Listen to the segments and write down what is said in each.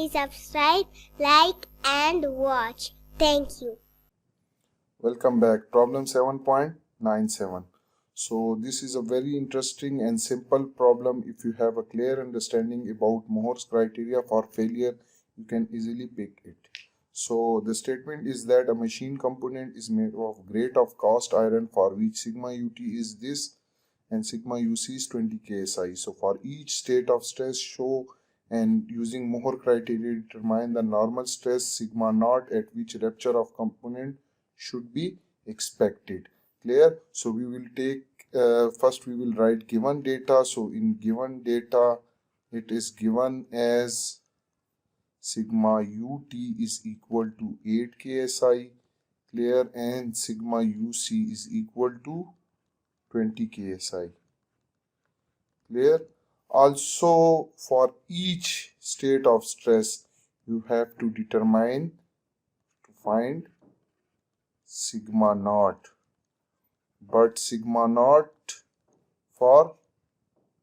Please subscribe, like and watch. Thank you. Welcome back. Problem 7.97. So this is a very interesting and simple problem. If you have a clear understanding about Mohr's criteria for failure, you can easily pick it. So the statement is that a machine component is made of grade of cast iron for which sigma ut is this and sigma uc is 20 ksi. So for each state of stress, show and using Mohr criteria determine the normal stress sigma naught at which rupture of component should be expected. Clear? So we will take first we will write given data. So in given data it is given as sigma ut is equal to 8 ksi. Clear? And sigma uc is equal to 20 ksi. Clear? Also for each state of stress you have to determine to find sigma naught, but sigma naught for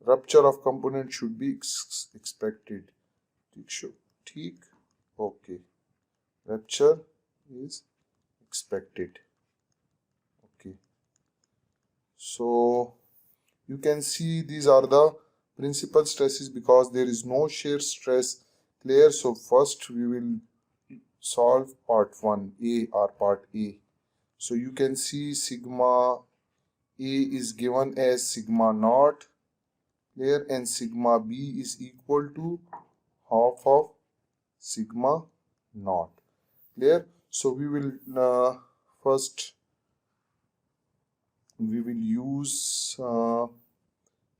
rupture of component should be expected. Okay, rupture is expected. Okay, so you can see these are the principal stresses because there is no shear stress. Clear? So first we will solve part 1a or part A. So you can see sigma A is given as sigma naught. Clear? And sigma B is equal to half of sigma naught. Clear? So we will first we will use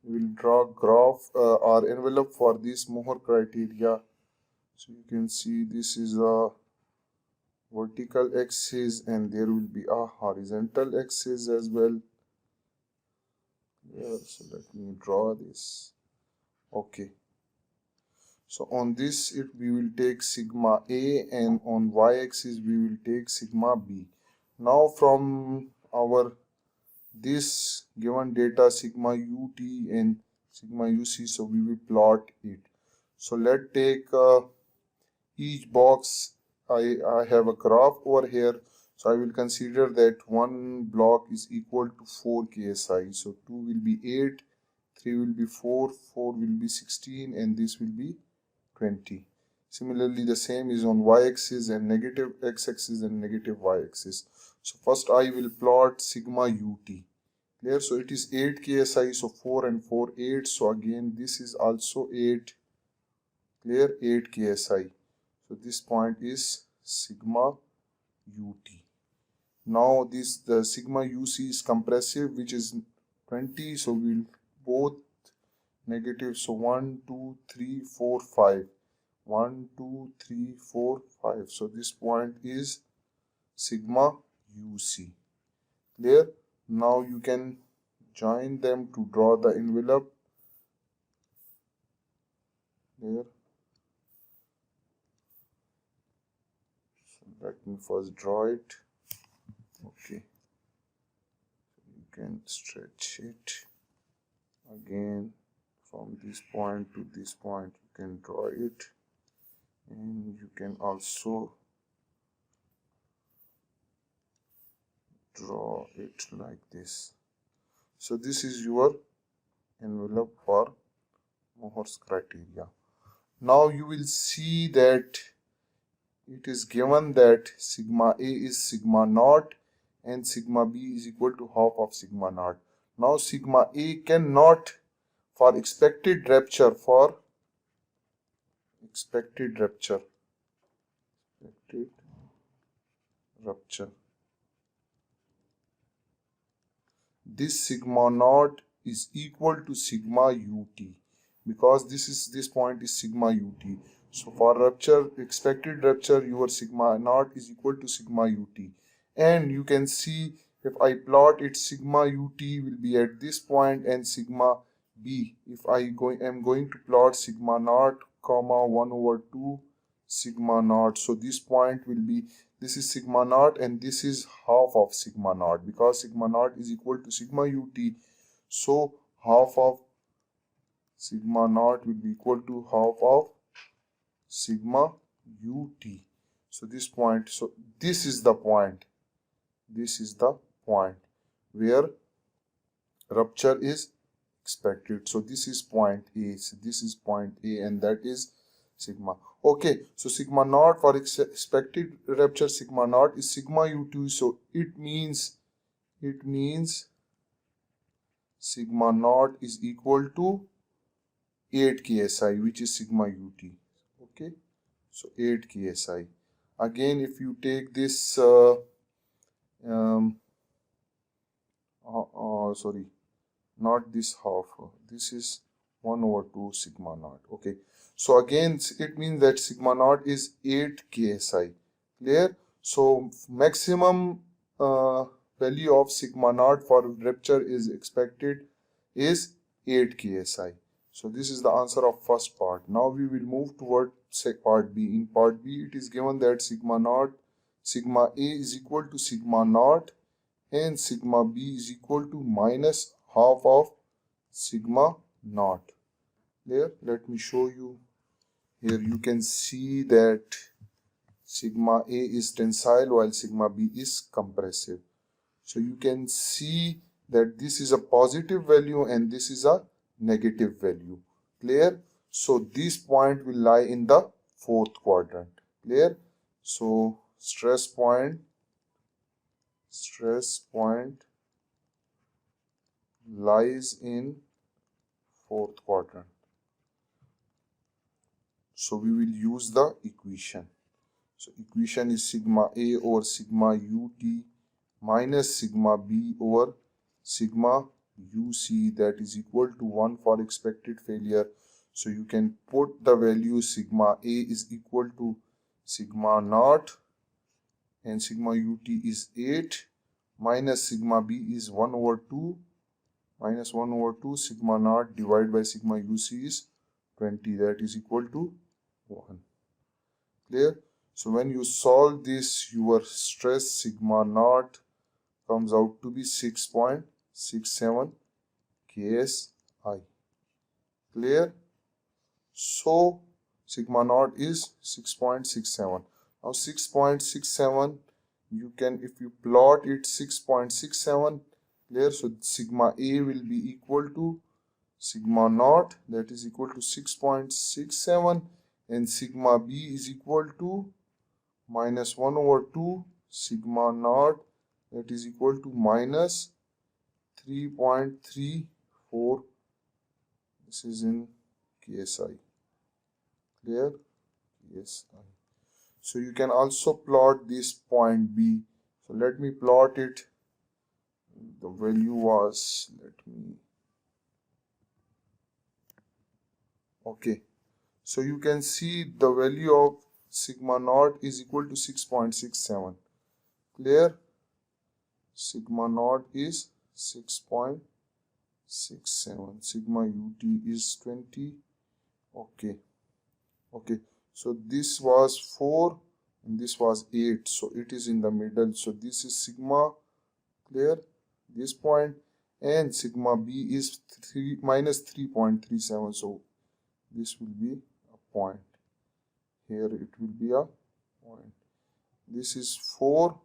we will draw graph or envelope for this Mohr criteria. So you can see this is a vertical axis and there will be a horizontal axis as well. Yeah, so let me draw this. Okay, so on this we will take sigma A and on y-axis we will take sigma B. Now from our this given data sigma ut and sigma uc, so we will plot it. So let's take each box. I have a graph over here, so I will consider that one block is equal to 4 ksi. So 2 will be 8, 3 will be 4, 4 will be 16 and this will be 20. Similarly the same is on y-axis and negative x-axis and negative y-axis. So first I will plot sigma ut. Clear? So it is 8 ksi, so 4 and 4 8, so again this is also 8. Clear? 8 ksi. So this point is sigma ut. Now the sigma uc is compressive, which is 20, so we will both negative. So 1 2 3 4 5, 1 2 3 4 5. So this point is sigma uc. Clear? Now you can join them to draw the envelope. Clear? So let me first draw it. Okay, you can stretch it again from this point to this point. You can draw it and you can also draw it like this. So this is your envelope for Mohr's criteria. Now you will see that it is given that sigma A is sigma naught and sigma B is equal to half of sigma naught. Now sigma A cannot, for expected rupture, this sigma naught is equal to sigma ut because this point is sigma ut. So for rupture, expected rupture, your sigma naught is equal to sigma ut. And you can see if I plot it, sigma ut will be at this point and sigma b, if I am going to plot sigma naught comma 1 over 2 sigma naught. So this point will be, this is sigma naught and this is half of sigma naught because sigma naught is equal to sigma ut. So half of sigma naught will be equal to half of sigma ut. So this point, so this is the point, this is the point where rupture is expected. So this is point A, so this is point A, and that is sigma. Okay, so sigma naught for expected rupture, sigma naught is sigma u2. So it means sigma naught is equal to 8 ksi, which is sigma ut. Okay, so 8 ksi. Again, if you take this sorry, not this half, this is 1 over 2 sigma naught. Okay, so again it means that sigma naught is 8 ksi. Clear? So maximum value of sigma naught for rupture is expected is 8 ksi. So this is the answer of first part. Now we will move toward part B. In part B, it is given that sigma A is equal to sigma naught and sigma B is equal to minus half of sigma naught. There, let me show you. Here you can see that sigma A is tensile while sigma B is compressive. So you can see that this is a positive value and this is a negative value. Clear? So this point will lie in the fourth quadrant. Clear? So stress point lies in fourth quadrant. So we will use the equation. So equation is sigma A over sigma ut minus sigma B over sigma uc, that is equal to 1 for expected failure. So you can put the value sigma A is equal to sigma naught and sigma ut is 8 minus sigma B is 1 over 2 minus 1 over 2 sigma naught divided by sigma uc is 20, that is equal to 1. Clear? So when you solve this, your stress sigma naught comes out to be 6.67 ksi. Clear? So sigma naught is 6.67. Now 6.67, you can, if you plot it 6.67, clear? So sigma A will be equal to sigma naught, that is equal to 6.67, and sigma B is equal to minus 1 over 2 sigma naught, that is equal to minus 3.34. This is in ksi. Clear? Yes. So you can also plot this point B. So let me plot it. The value was, okay. So you can see the value of sigma naught is equal to 6.67. Clear? Sigma naught is 6.67. Sigma ut is 20. Okay. So this was 4 and this was 8. So it is in the middle. So this is sigma. Clear? This point, and sigma B is minus 3.37. So this will be a point. Here it will be a point. This is 4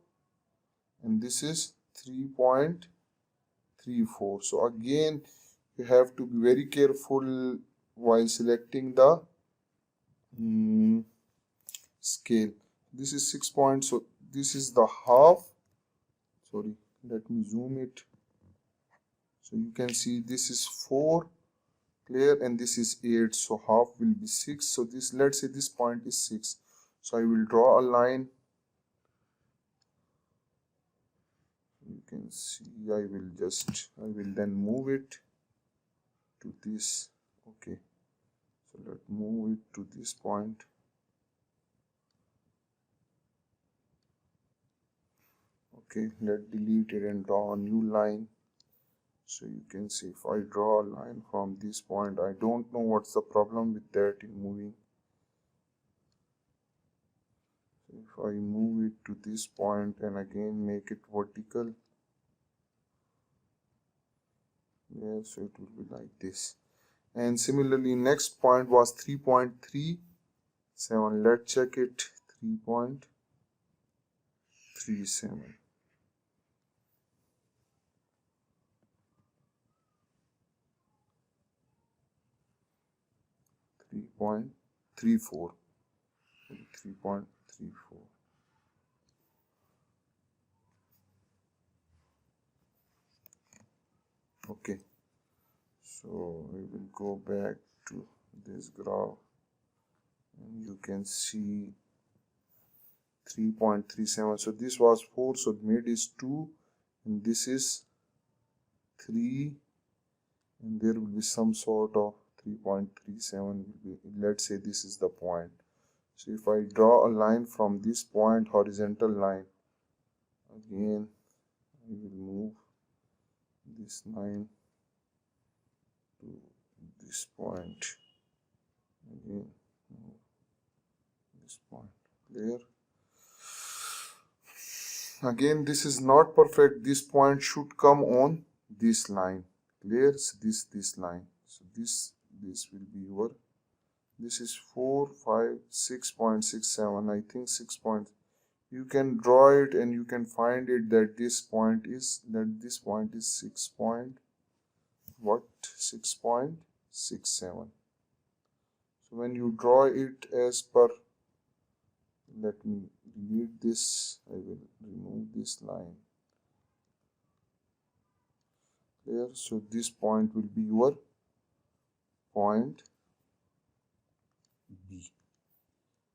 and this is 3.34. So again, you have to be very careful while selecting the scale. This is 6 points, so this is the half. Sorry, let me zoom it. So you can see this is 4, clear, and this is 8. So half will be 6. So this, let's say this point is 6. So I will draw a line. You can see I will then move it to this. Okay, so let's move it to this point. Okay, let's delete it and draw a new line. So you can see if I draw a line from this point, I don't know what's the problem with that in moving. So if I move it to this point and again make it vertical, yeah, so it will be like this. And similarly, next point was 3.37. Let's check it. 3.37. 3.34. 3.34. Okay, so we will go back to this graph and you can see 3.37. so this was 4, so mid is 2 and this is 3, and there will be some sort of 3.37 will be, let's say this is the point. So if I draw a line from this point, horizontal line, again I will move this line to this point, again move this point, clear? Again, this is not perfect. This point should come on this line, clear? So this line, so this will be your, this is 4, 5, 6.67, I think 6 point. You can draw it and you can find it that this point is 6 point what, 6.67. so when you draw it as per, let me delete this, I will remove this line, clear? So this point will be your point B.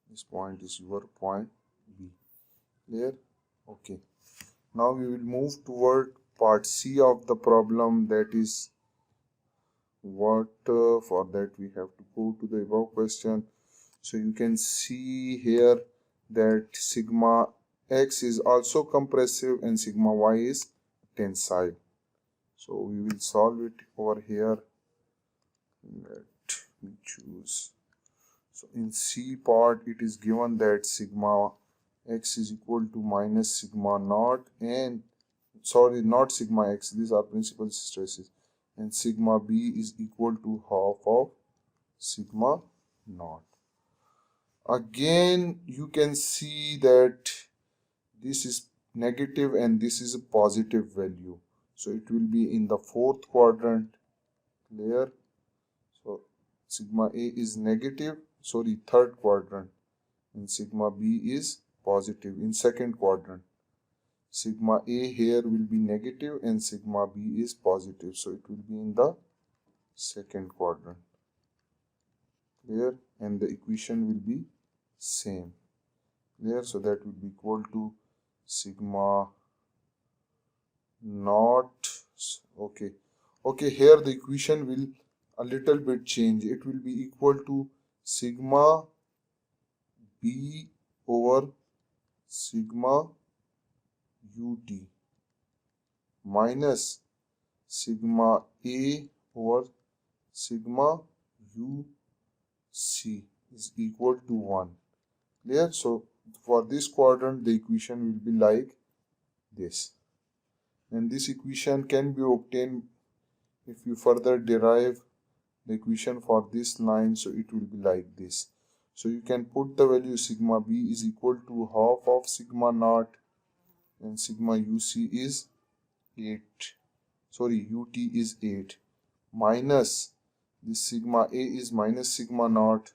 This point is your point B, clear? Okay, now we will move toward part C of the problem, that is what for that we have to go to the above question. So you can see here that sigma x is also compressive and sigma y is tensile. So we will solve it over here. Let me choose. So in C part it is given that sigma x is equal to minus sigma naught and, sorry, not sigma x, these are principal stresses, and sigma b is equal to half of sigma naught. Again you can see that this is negative and this is a positive value, so it will be in the fourth quadrant, clear? So sigma a is negative, sorry, third quadrant, and sigma b is positive in second quadrant. Sigma a here will be negative and sigma b is positive, so it will be in the second quadrant, clear? And the equation will be same, clear? So that will be equal to sigma naught. Okay, here the equation will a little bit change. It will be equal to sigma b over sigma ut minus sigma a over sigma uc is equal to 1, clear? So for this quadrant the equation will be like this, and this equation can be obtained if you further derive the equation for this line, so it will be like this. So you can put the value sigma b is equal to half of sigma naught and sigma uc is 8, sorry, ut is 8, minus this sigma a is minus sigma naught,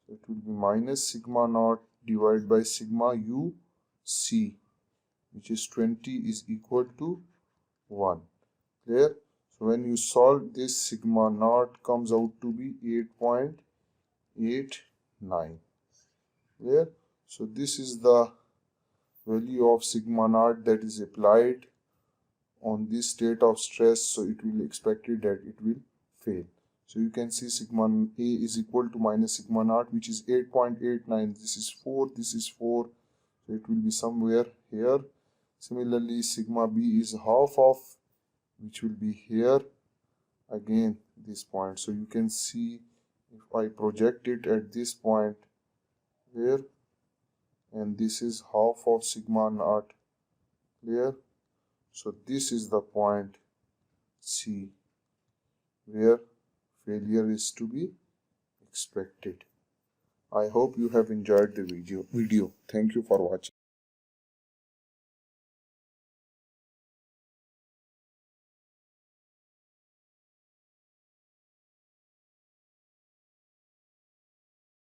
so it will be minus sigma naught divided by sigma uc, which is 20, is equal to 1, clear? So when you solve this, sigma naught comes out to be 8.89, clear? So this is the value of sigma naught that is applied on this state of stress, so it will expected that it will fail. So you can see sigma a is equal to minus sigma naught, which is 8.89. This is 4, this is 4, so it will be somewhere here. Similarly, sigma b is half of, which will be here, again this point. So you can see if I project it at this point here, and this is half of sigma naught, clear? So this is the point C where failure is to be expected. I hope you have enjoyed the video. Thank you for watching.